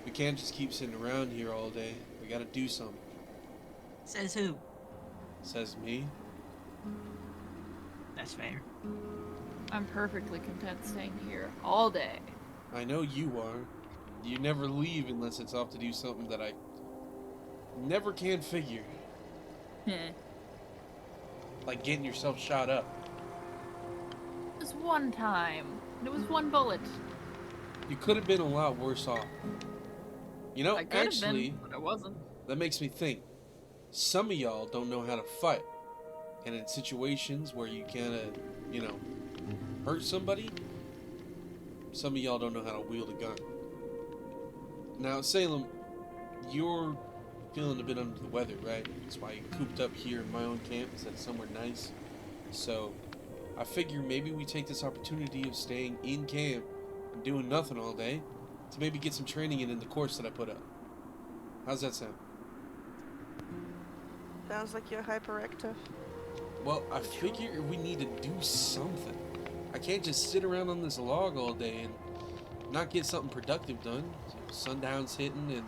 We can't just keep sitting around here all day. We gotta do something. Says who? Says me. That's fair. I'm perfectly content staying here all day. I know you are. You never leave unless it's off to do something that I never can figure. Heh. Like getting yourself shot up. It was one time. It was one bullet. You could have been a lot worse off. You know, I could have actually, been, but I wasn't. that makes me think. Some of y'all don't know how to fight. And in situations where you kinda, you know, hurt somebody, some of y'all don't know how to wield a gun. Now, Salem, you're feeling a bit under the weather, right? That's why you cooped up here in my own camp instead of somewhere nice. So, I figure maybe we take this opportunity of staying in camp and doing nothing all day to maybe get some training in the course that I put up. How's that sound? Sounds like you're hyperactive. Well, I figure we need to do something. I can't just sit around on this log all day and not get something productive done. So sundown's hitting, and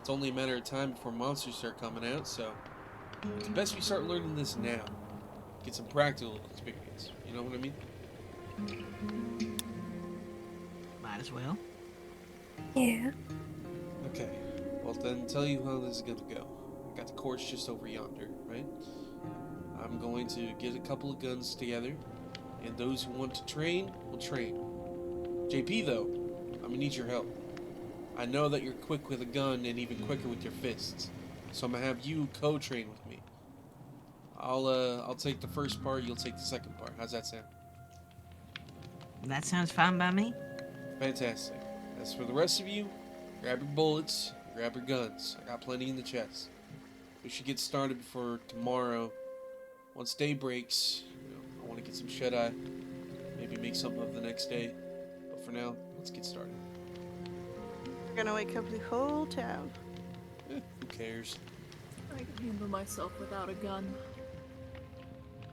it's only a matter of time before monsters start coming out, so it's best we start learning this now. Get some practical experience. You know what I mean? Might as well. Yeah. Okay. Well, then tell you how this is gonna go. I got the course just over yonder, right? I'm going to get a couple of guns together, and those who want to train will train. JP, though, I'm gonna need your help. I know that you're quick with a gun and even quicker with your fists, so I'm gonna have you co-train with me. I'll take the first part, you'll take the second part. How's that sound? That sounds fine by me. Fantastic. As for the rest of you, grab your bullets, grab your guns. I got plenty in the chest. We should get started before tomorrow. Once day breaks, I want to get some shut-eye. Maybe make something of the next day. But for now, let's get started. We're gonna wake up the whole town. Who cares? I can handle myself without a gun.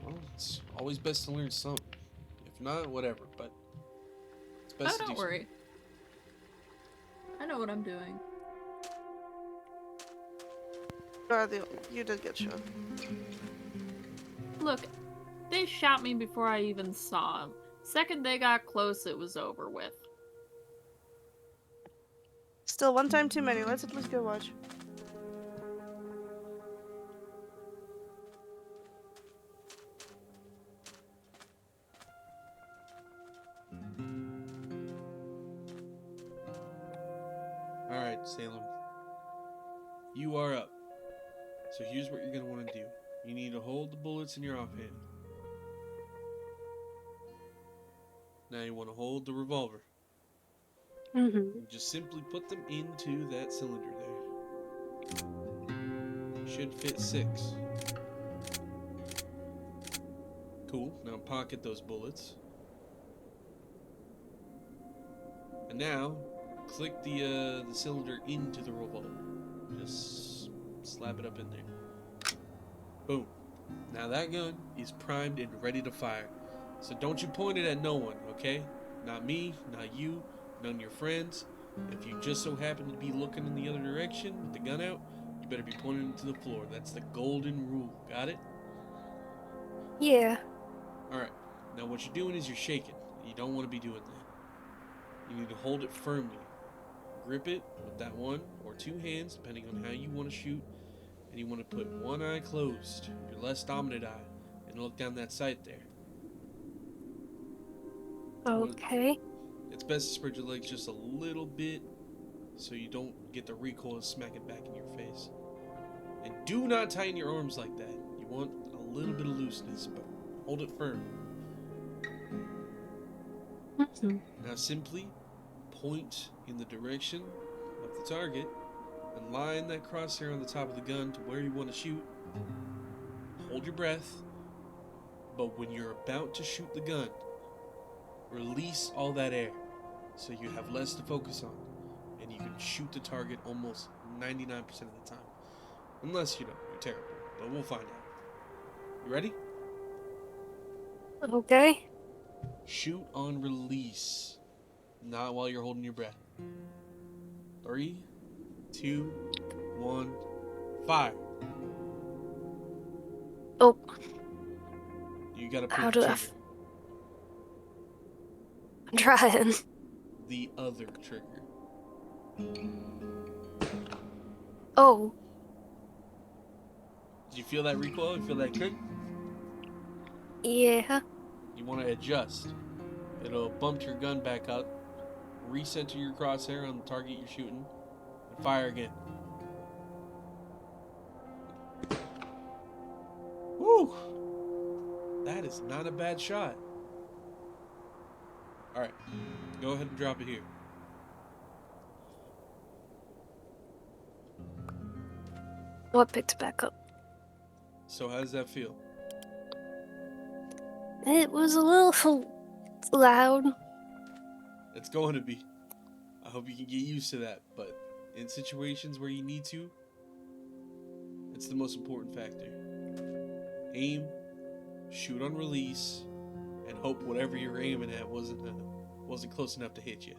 Well, it's always best to learn something. If not, whatever. But it's best to Oh, do don't worry. I know what I'm doing. You did get shot. Look, they shot me before I even saw them. Second they got close, it was over with. Still, one time too many. Let's at least go watch. Alright, Salem. You are up. So here's what you're going to want to do. You need to hold the bullets in your offhand. Now you want to hold the revolver. Mm-hmm. And just simply put them into that cylinder there. Should fit 6. Cool. Now pocket those bullets. And now, click the cylinder into the revolver. Just slap it up in there. Boom. Now that gun is primed and ready to fire. So don't you point it at no one, okay? Not me, not you, none of your friends. If you just so happen to be looking in the other direction with the gun out, you better be pointing it to the floor. That's the golden rule. Got it? Yeah. Alright. Now what you're doing is you're shaking. You don't want to be doing that. You need to hold it firmly. Grip it with that one or two hands, depending on how you want to shoot. And you want to put one eye closed, your less dominant eye, and look down that sight there. Okay. It's best to spread your legs just a little bit so you don't get the recoil and smack it back in your face. And do not tighten your arms like that. You want a little bit of looseness, but hold it firm. Mm-hmm. Now simply point in the direction of the target and line that crosshair on the top of the gun to where you want to shoot. Hold your breath, but when you're about to shoot the gun, release all that air so you have less to focus on, and you can shoot the target almost 99% of the time. Unless, you're terrible, but we'll find out. You ready? Okay. Shoot on release, not while you're holding your breath. 3, 2, 1, fire. Oh, You gotta how pull the do I? trigger. I'm trying. The other trigger. Oh, Did you feel that recoil? You feel that click? yeah. You want to adjust. It'll bump your gun back up, recenter your crosshair on the target you're shooting, and fire again. Woo! That is not a bad shot. Alright, go ahead and drop it here. Oh, I picked it back up. So how does that feel? It was a little loud. It's going to be. I hope you can get used to that, but in situations where you need to, it's the most important factor. Aim, shoot on release, and hope whatever you're aiming at wasn't close enough to hit you.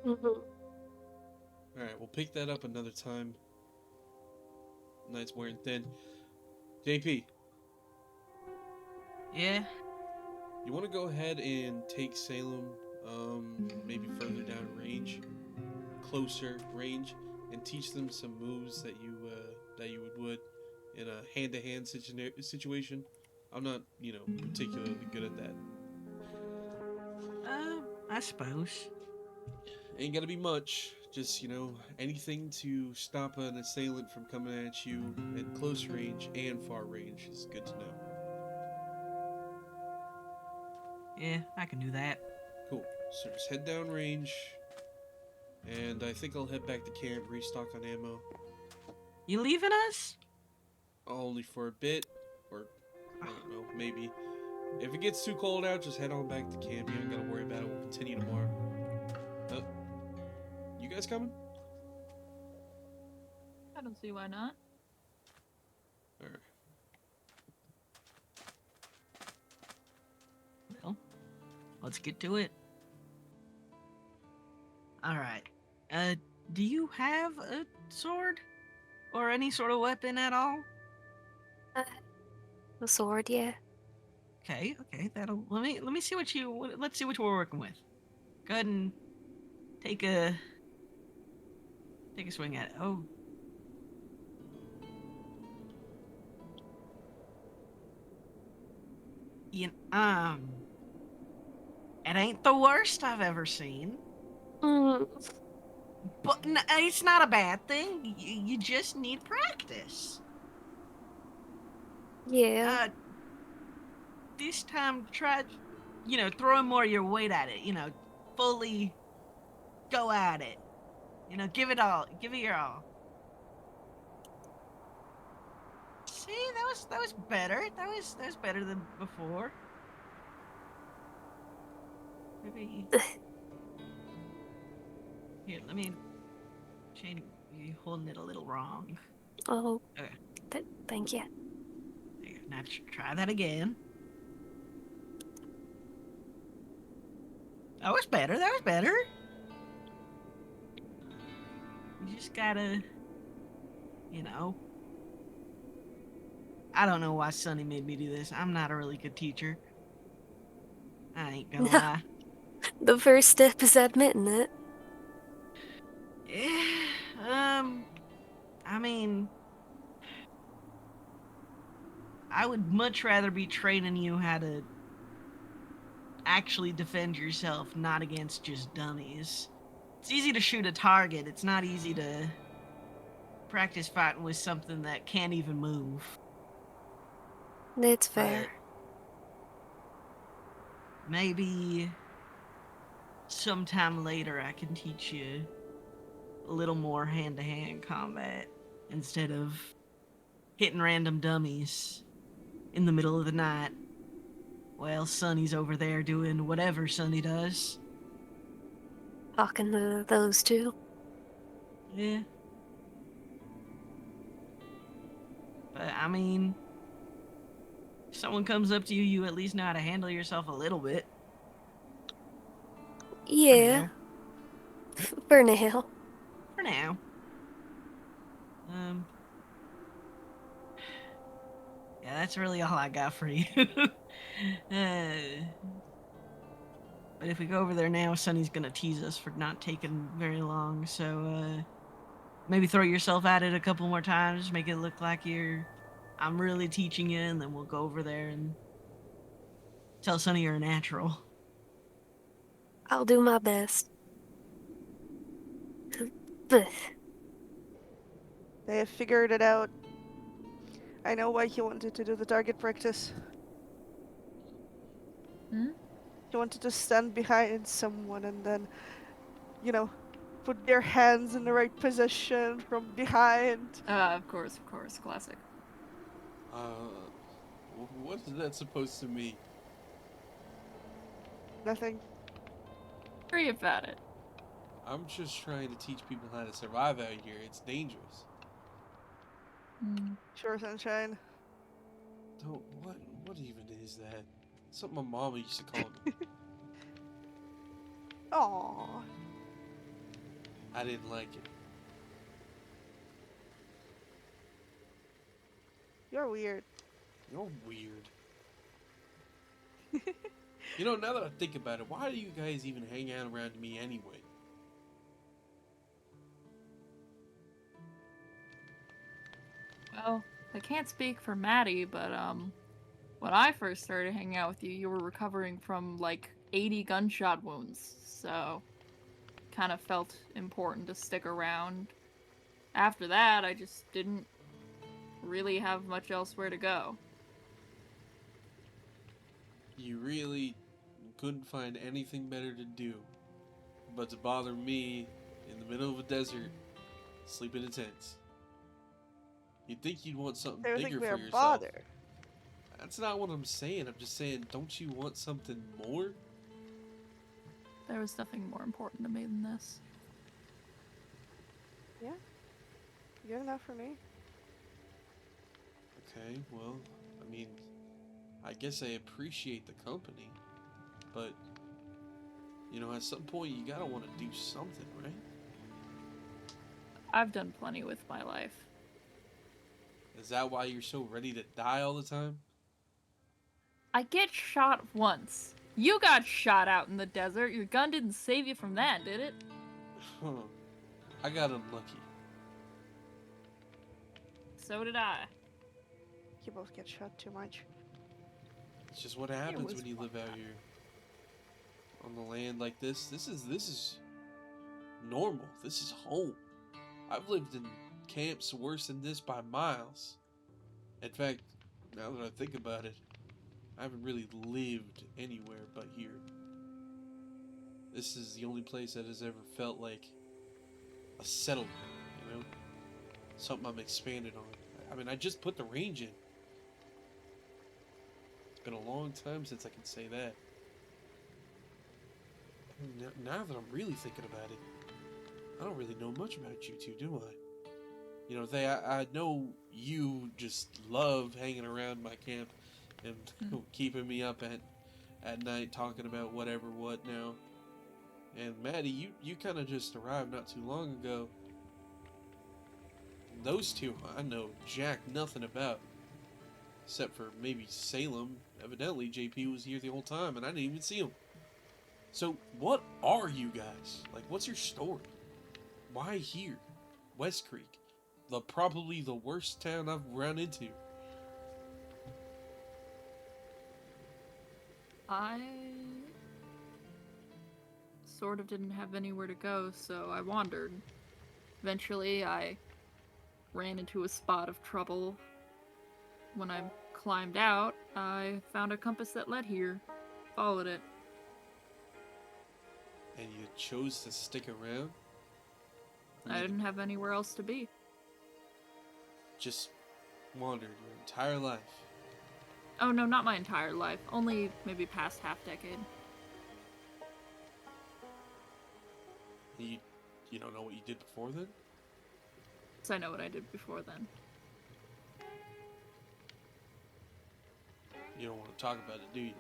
Mm-hmm. Alright, we'll pick that up another time. Night's wearing thin. JP, Yeah. you want to go ahead and take Salem, maybe further down range, closer range, and teach them some moves that you would in a hand-to-hand situation. I'm not, particularly good at that. I suppose. Ain't gotta be much. Just, anything to stop an assailant from coming at you at close range and far range is good to know. Yeah, I can do that. Cool. So just head down range, and I think I'll head back to camp, restock on ammo. You leaving us? Only for a bit, or I don't know, maybe. If it gets too cold out, just head on back to camp. You don't gotta worry about it. We'll continue tomorrow. You guys coming? I don't see why not. Alright. Well, let's get to it. Alright. Do you have a sword? Or any sort of weapon at all? The sword, yeah. Okay, that'll let me see let's see what we're working with. Go ahead and take a swing at it. Oh. You, it ain't the worst I've ever seen. Mm, But it's not a bad thing. You just need practice. yeah. This time try, throwing more of your weight at it. Fully go at it. Give it your all. See, that was better. That was better than before. Maybe. Here, let me change. You holding it a little wrong. Oh, Okay. thank you. There you go. Now try that again. That was better. You just gotta, I don't know why Sonny made me do this. I'm not a really good teacher. I ain't gonna lie. The first step is admitting it. Yeah, I mean, I would much rather be training you how to actually defend yourself, not against just dummies. It's easy to shoot a target. It's not easy to practice fighting with something that can't even move. It's fair. Maybe sometime later I can teach you a little more hand-to-hand combat instead of hitting random dummies in the middle of the night while Sonny's over there doing whatever Sonny does. Talking to those two. Yeah. But I mean, if someone comes up to you, you at least know how to handle yourself a little bit. For Yeah. now. For now. For now. Yeah, that's really all I got for you. But if we go over there now, Sonny's gonna tease us for not taking very long, so maybe throw yourself at it a couple more times, make it look like I'm really teaching you, and then we'll go over there and tell Sonny you're a natural. I'll do my best. Blech. They have figured it out. I know why he wanted to do the target practice. Hmm? He wanted to stand behind someone and then, you know, put their hands in the right position from behind. Of course, classic. What is that supposed to mean? Nothing. Worry about it. I'm just trying to teach people how to survive out here. It's dangerous. Sure, sunshine. Don't what even is that? Something my mama used to call me. Aww. I didn't like it. You're weird. You're weird. You know, now that I think about it, why do you guys even hang out around me anyway? Well, I can't speak for Maddie, but when I first started hanging out with you, you were recovering from like 80 gunshot wounds, so kind of felt important to stick around. After that, I just didn't really have much elsewhere to go. You really couldn't find anything better to do but to bother me in the middle of a desert, sleeping in tents. You'd think you'd want something They would bigger think we for are yourself. bother. That's not what I'm saying. I'm just saying, don't you want something more? There was nothing more important to me than this. Yeah. Good enough for me. Okay, well, I mean, I guess I appreciate the company, but, you know, at some point you gotta want to do something, right? I've done plenty with my life. Is that why you're so ready to die all the time? I get shot once. You got shot out in the desert. Your gun didn't save you from that, did it? Huh. I got unlucky. So did I. You both get shot too much. It's just what happens was when you live out here. On the land like this. This is normal. This is home. I've lived in camps worse than this by miles. In fact, now that I think about it, I haven't really lived anywhere but here. This is the only place that has ever felt like a settlement, you know? Something I'm expanded on. I mean, I just put the range in. It's been a long time since I can say that. Now that I'm really thinking about it, I don't really know much about you two, do I? You know, I know you just love hanging around my camp and keeping me up at night talking about whatever what now. And Maddie, you kind of just arrived not too long ago. Those two I know jack nothing about. Except for maybe Salem. Evidently JP was here the whole time and I didn't even see him. So what are you guys? Like, what's your story? Why here? WESTCREEK. Probably the worst town I've run into. I sort of didn't have anywhere to go, so I wandered. Eventually, I ran into a spot of trouble. When I climbed out, I found a compass that led here. Followed it. And you chose to stick around? I didn't have anywhere else to be. Just wandered your entire life. Oh no, not my entire life. Only maybe past half decade. You don't know what you did before then? So I know what I did before then. You don't want to talk about it, do you?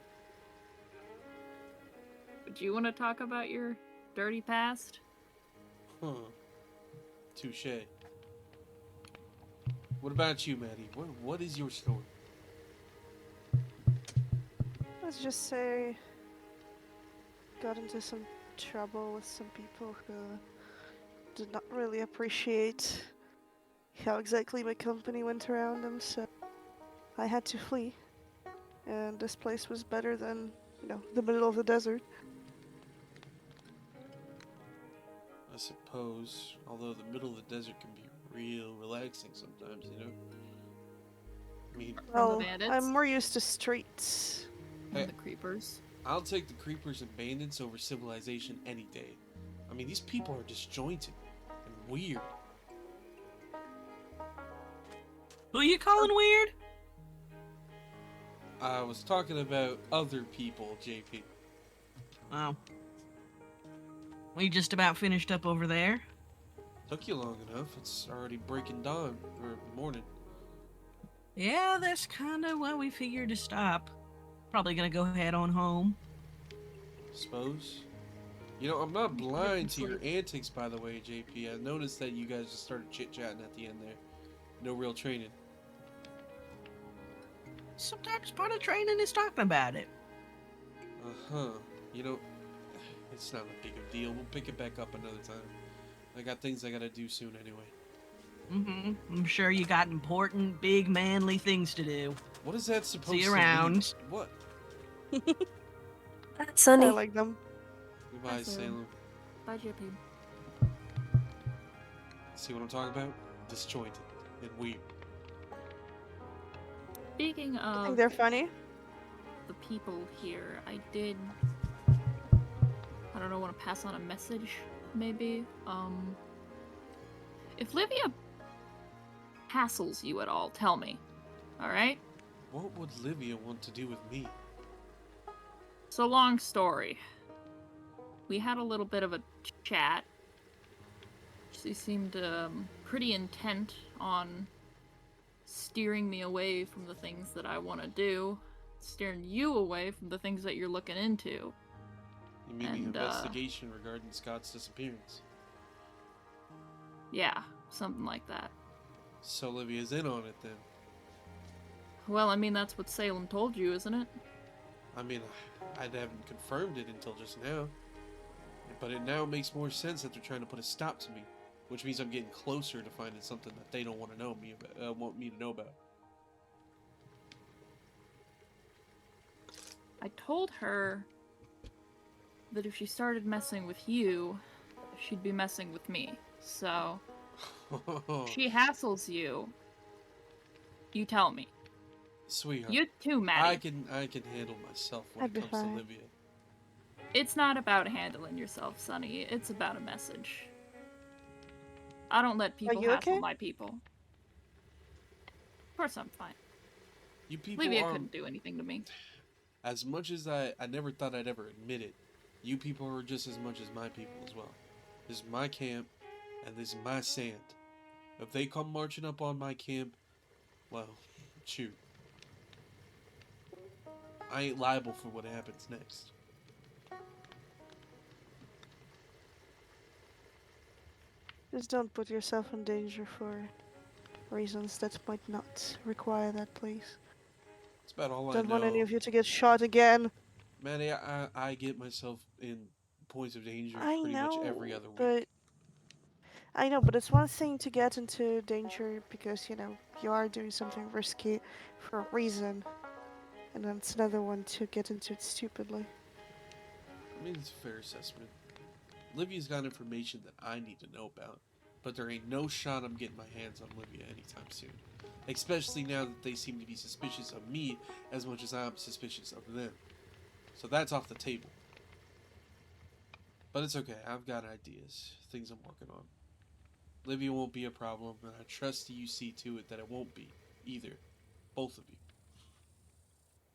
But do you want to talk about your dirty past? Huh. Touche. What about you, Maddie? What is your story? Let's just say, got into some trouble with some people who did not really appreciate how exactly my company went around them, so I had to flee. And this place was better than, the middle of the desert. I suppose, although the middle of the desert can be real relaxing sometimes, you know? I mean, From the Well, bandits I'm more used to streets. and the creepers. I'll take the creepers and bandits over civilization any day. I mean, these people are disjointed and weird. Who you calling weird? I was talking about other people, JP. Oh. We just about finished up over there. Took you long enough. It's already breaking dawn, or morning. Yeah, that's kind of why we figured to stop. Probably gonna go head on home. Suppose. You know, I'm not blind to your sleep. antics, by the way, JP. I noticed that you guys just started chit-chatting at the end there. No real training. Sometimes part of training is talking about it. Uh-huh. You know, it's not a big of a deal. We'll pick it back up another time. I got things I gotta do soon anyway. I'm sure you got important, big, manly things to do. What is that supposed See you to mean? around. What? Bye, I Sonny. like them. Goodbye, Bye, Salem. Salem. Bye, JP. See what I'm talking about? Disjointed and weird. Speaking I of think they're funny. the people here, I don't know, want to pass on a message, maybe. If Livia hassles you at all, tell me. Alright? What would Livia want to do with me? So, long story. We had a little bit of a chat. She seemed pretty intent on steering me away from the things that I want to do, steering you away from the things that you're looking into. You mean And, the investigation regarding Scott's disappearance? Yeah, something like that. So Livia's in on it then. Well, I mean, that's what Salem told you, isn't it? I mean, I haven't confirmed it until just now. But it now makes more sense that they're trying to put a stop to me. Which means I'm getting closer to finding something that they don't want to know me about, want me to know about. I told her that if she started messing with you, she'd be messing with me. So, if she hassles you, you tell me. Sweetheart. You too, Maddie. I can handle myself when I'd it be comes fine. to Livia. It's not about handling yourself, Sonny. It's about a message. I don't let people you hassle okay? my people. Of course I'm fine. You people Livia are, couldn't do anything to me. as much as I never thought I'd ever admit it, you people are just as much as my people as well. This is my camp, and this is my sand. If they come marching up on my camp, well, shoot. I ain't liable for what happens next. Just don't put yourself in danger for reasons that might not require that, please. That's about all I Don't want any know. of you to get shot again. Manny, I get myself in points of danger I pretty much know, every other week. but it's one thing to get into danger because, you are doing something risky for a reason. And then it's another one to get into it stupidly. I mean, it's a fair assessment. Livia's got information that I need to know about, but there ain't no shot I'm getting my hands on Livia anytime soon. Especially now that they seem to be suspicious of me as much as I'm suspicious of them. So that's off the table. But it's okay, I've got ideas, things I'm working on. Livia won't be a problem, and I trust you see to it that it won't be, either. Both of you.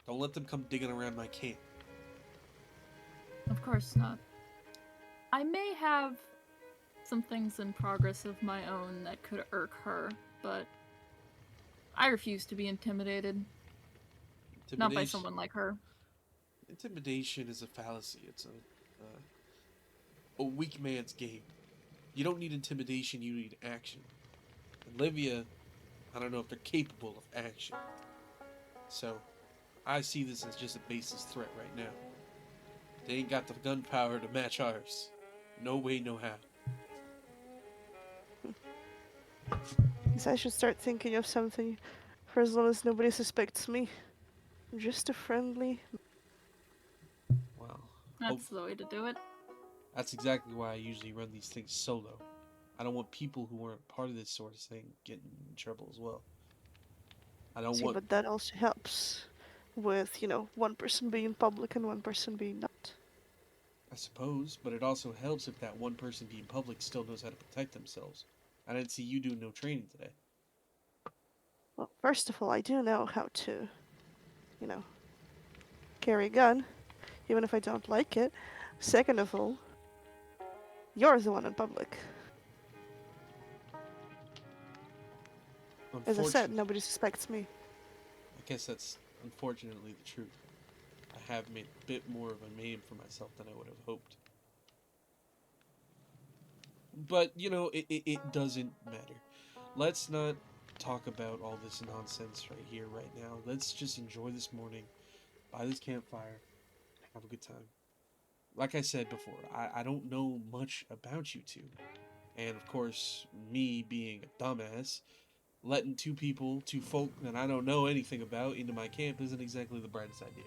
Don't let them come digging around my camp. Of course not. I may have some things in progress of my own that could irk her, but I refuse to be intimidated. Not by someone like her. Intimidation is a fallacy. It's a weak man's game. You don't need intimidation, you need action. And Livia, I don't know if they're capable of action. So, I see this as just a baseless threat right now. They ain't got the gunpowder to match ours. No way, no how. Guess I should start thinking of something for as long as nobody suspects me. I'm just a friendly. Well, That's the way to do it. that's exactly why I usually run these things solo. I don't want people who aren't part of this sort of thing getting in trouble as well. I don't See, want... but that also helps with, one person being public and one person being not. I suppose, but it also helps if that one person being public still knows how to protect themselves. I didn't see you doing no training today. Well, first of all, I do know how to, you know, carry a gun, even if I don't like it. Second of all, you're the one in public. As I said, nobody suspects me. I guess that's unfortunately the truth. I have made a bit more of a name for myself than I would have hoped. But, it doesn't matter. Let's not talk about all this nonsense right here, right now. Let's just enjoy this morning, by this campfire, have a good time. Like I said before, I don't know much about you two. And of course, me being a dumbass, letting two folk that I don't know anything about into my camp isn't exactly the brightest idea.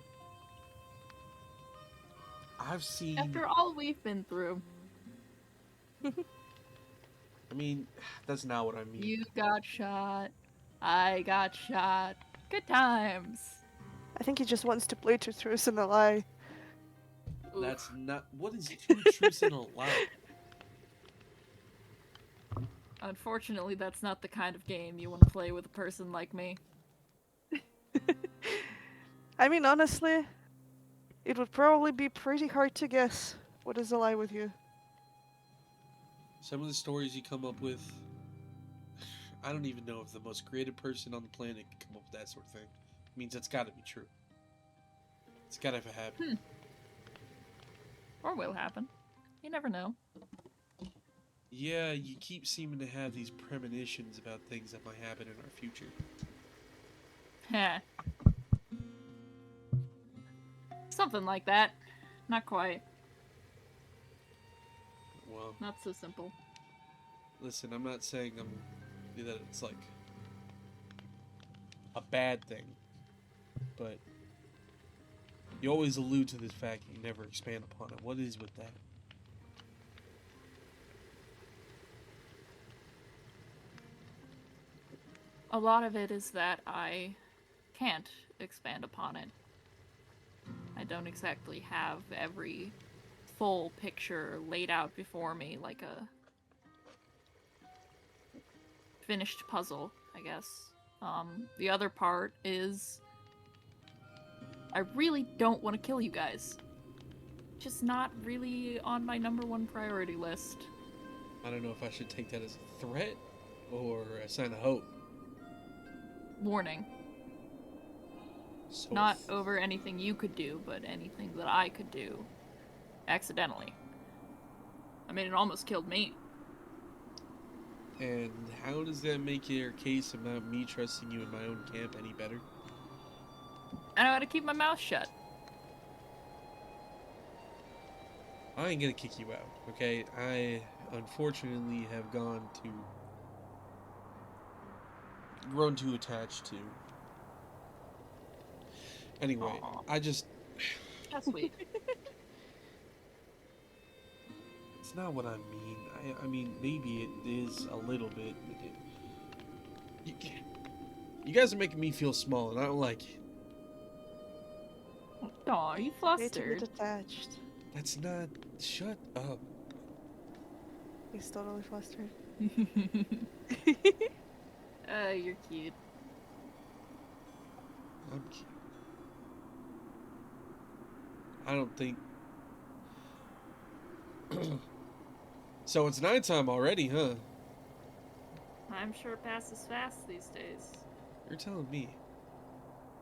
I've seen... After all we've been through. I mean, that's not what I mean. You got shot. I got shot. Good times. I think he just wants to play two truths and a lie. That's not... What is two truths and a lie? Unfortunately, that's not the kind of game you want to play with a person like me. I mean, honestly, it would probably be pretty hard to guess what is a lie with you. Some of the stories you come up with... I don't even know if the most creative person on the planet can come up with that sort of thing. It means it's gotta be true. It's gotta have happened. Or will happen. You never know. Yeah, you keep seeming to have these premonitions about things that might happen in our future. Heh. Something like that. Not quite. Well, Not so simple. listen, I'm not saying that it's like a bad thing, but you always allude to this fact and you never expand upon it. What is with that? A lot of it is that I can't expand upon it. I don't exactly have every full picture laid out before me like a finished puzzle, I guess. The other part is I really don't want to kill you guys. Just not really on my #1 priority list. I don't know if I should take that as a threat or a sign of hope. Warning. So Not over anything you could do, but anything that I could do accidentally. I mean, it almost killed me. And how does that make your case about me trusting you in my own camp any better? I know how to keep my mouth shut. I ain't gonna kick you out, okay? I unfortunately have grown too attached to. Anyway, Aw. that's sweet. It's not what I mean. I mean, maybe it is a little bit. You guys are making me feel small, and I don't like it. Aw, you Way to flustered. get attached. That's not... Shut up. He's totally flustered. You're cute. I'm cute. I don't think... So it's nighttime already, huh? I'm sure it passes fast these days. You're telling me.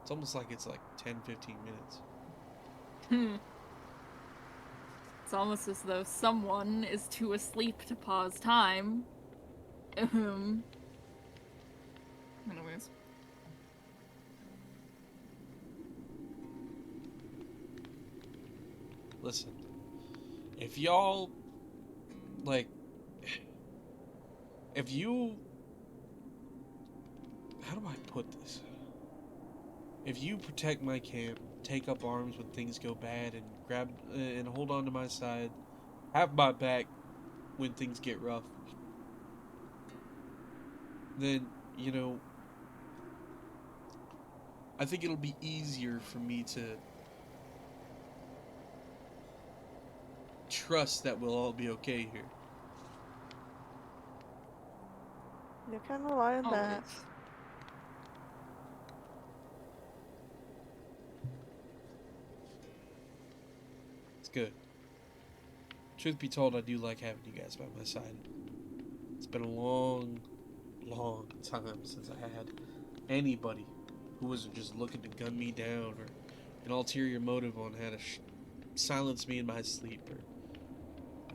It's almost like it's like 10, 15 minutes. It's almost as though someone is too asleep to pause time. Anyways. Listen, if y'all, like, if you, how do I put this? If you protect my camp, take up arms when things go bad, and grab and hold on to my side, have my back when things get rough, then, you know, I think it'll be easier for me to trust that we'll all be okay here. You can rely on that. Always. It's good. Truth be told, I do like having you guys by my side. It's been a long, long time since I had anybody who wasn't just looking to gun me down or an ulterior motive on how to silence me in my sleep. Or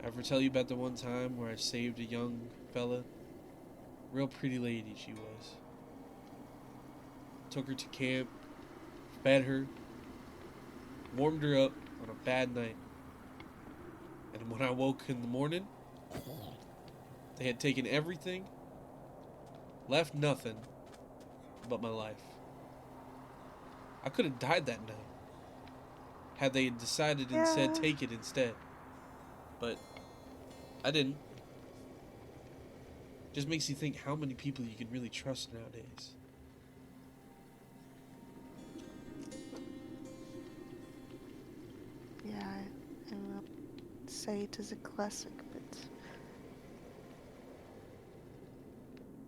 ever tell you about the one time where I saved a young fella? Real pretty lady she was. Took her to camp, fed her, warmed her up on a bad night. And when I woke in the morning, they had taken everything, left nothing but my life. I could have died that night had they decided instead Yeah. take it instead. But I didn't. Just makes you think how many people you can really trust nowadays. Yeah, I will say it is a classic, but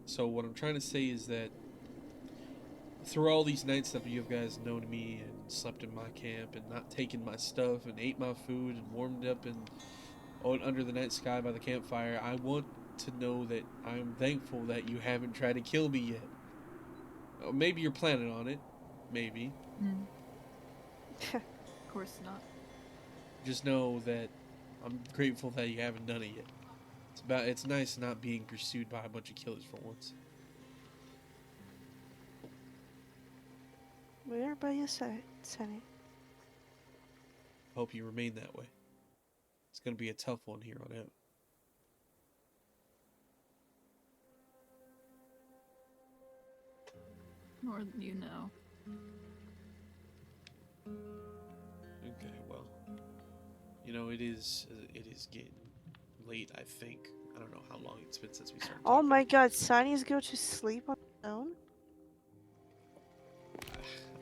So what I'm trying to say is that through all these nights that you guys known me and slept in my camp and not taken my stuff and ate my food and warmed up under the night sky by the campfire, I want to know that I'm thankful that you haven't tried to kill me yet. Maybe you're planning on it. Maybe. Of course not. Just know that I'm grateful that you haven't done it yet. It's nice not being pursued by a bunch of killers for once. we're by your side, Sunny. Hope you remain that way. It's gonna be a tough one here on out. More than you know. Okay, well, you know it is getting late. I think I don't know how long it's been since we started. Oh Talking. my god, Sunny's go to sleep on his own?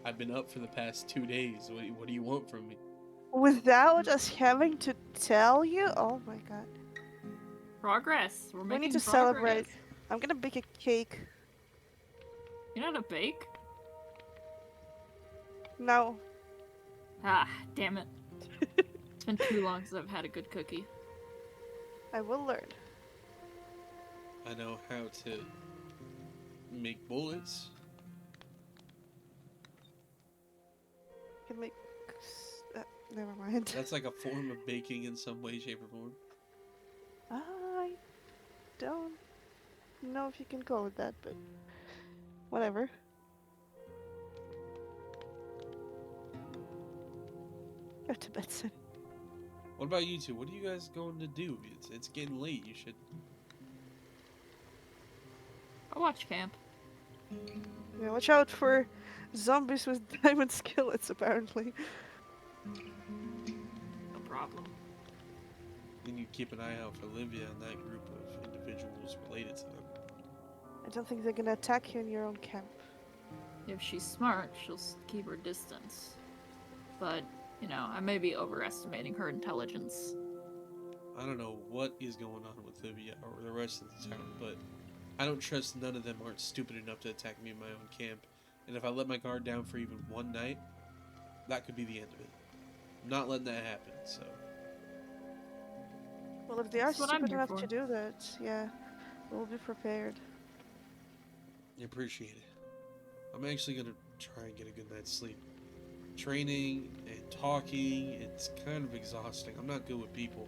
I've been up for the past 2 days. What do you want from me? Without us having to tell you? Oh my god. Progress. We're We making need to progress. celebrate. I'm gonna bake a cake. You know how to bake? No. Ah, damn it. It's been too long since I've had a good cookie. I will learn. I know how to make bullets. I can make. Never mind. That's like a form of baking in some way, shape, or form. I don't know if you can call it that, but whatever. Go to bed, Sunny. What about you two? What are you guys going to do? It's getting late. You should. I'll watch camp. Yeah, watch out for zombies with diamond skillets, apparently. No problem. Then you keep an eye out for Livia and that group of individuals related to them. I don't think they're gonna attack you in your own camp. If she's smart, she'll keep her distance. But, you know, I may be overestimating her intelligence. I don't know what is going on with Livia or the rest of the town, but I don't trust none of them aren't stupid enough to attack me in my own camp. And if I let my guard down for even one night, that could be the end of it. I'm not letting that happen, so. Well, if they are That's what I'm stupid here enough for. to do that, yeah, we'll be prepared. I appreciate it. I'm actually gonna try and get a good night's sleep. training and talking. It's kind of exhausting. I'm not good with people.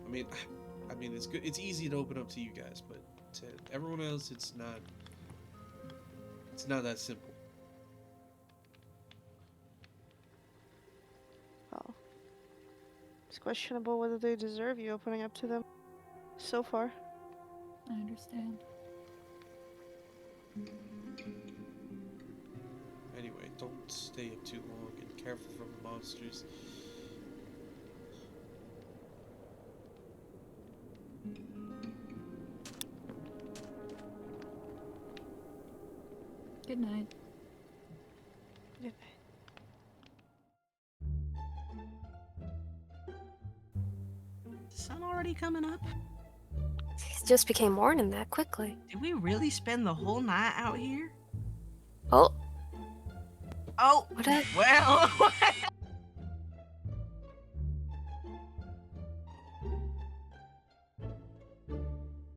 I mean, it's good. It's easy to open up to you guys, but to everyone else, it's not. It's not that simple. Oh. It's questionable whether they deserve you opening up to them. So far. I understand. Anyway, don't stay up too long and careful from the monsters. Good night. Good Is the sun already coming up? It just became morning that quickly. Did we really spend the whole night out here? Oh, Oh, what a... well.